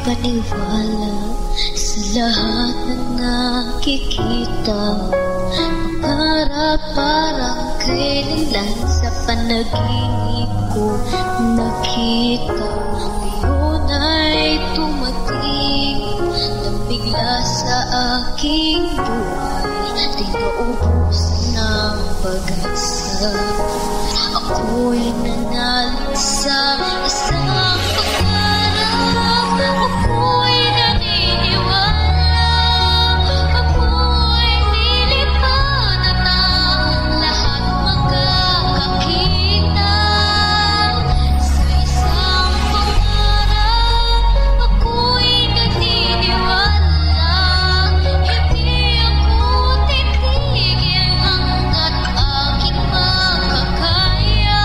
paniwala sa lahat na nakikita. Pangarap parang kailan sa panaginip ko nakita. Ngayon ay tumating na bigla sa aking buhay. Di naubusan ng pag-asa. Ako'y nanalig sa isang pangarap. Ako'y naniniwala. Ako'y nilipad at ang lahat magkakakita. Sa isang pangarap, ako'y naniniwala. Hindi ako titigil hanggat aking makakaya.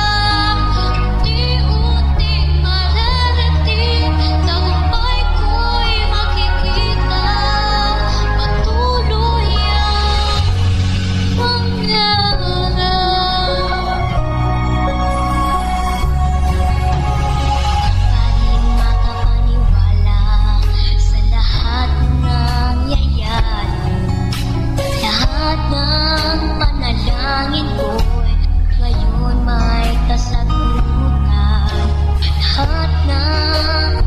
Unti-unting mararating, tagumpay ko'y makikita. Patuloy ang pangarap. Parin makapaniwala sa lahat ng nangyayari. Lahat ng panalangin ko'y ngayon may kasagutan. Lahat ng